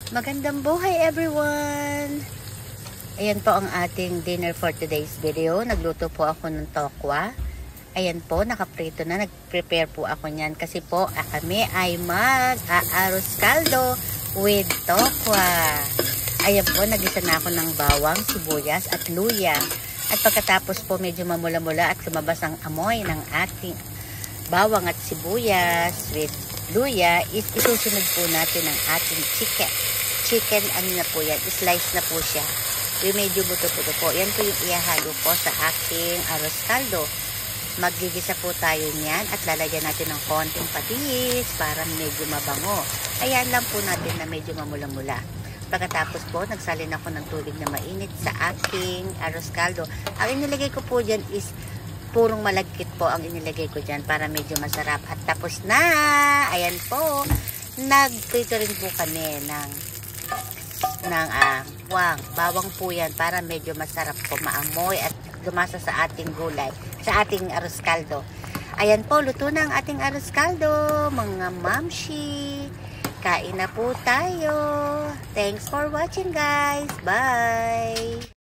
Magandang buhay everyone! Ayan po ang ating dinner for today's video. Nagluto po ako ng tokwa. Ayan po, nakaprito na. Nag-prepare po ako niyan kasi po kami ay mag-aaros caldo with tokwa. Ayan po, nagisa na ako ng bawang, sibuyas at luya. At pagkatapos po medyo mamula-mula at lumabas ang amoy ng ating bawang at sibuyas with luya, isusunod po natin ang ating chicken, ano na po yan, slice na po siya. Yung medyo buto-buto po. Yan po yung ihahalo po sa aking arroz caldo. Magigisa po tayo niyan at lalagyan natin ng konting patis para medyo mabango. Ayan lang po natin na medyo mamula-mula. Pagkatapos po, nagsalin ako ng tubig na mainit sa aking arroz caldo. Ang inilagay ko po dyan is purong malagkit po ang inilagay ko dyan para medyo masarap. At tapos na! Ayan po! Nagprito rin po kami ng bawang po yan para medyo masarap po, maamoy at lumasa sa ating gulay, sa ating arroz caldo. Ayan po, luto na ang ating arroz caldo, mga mamshi. Kain na po tayo. Thanks for watching guys. Bye!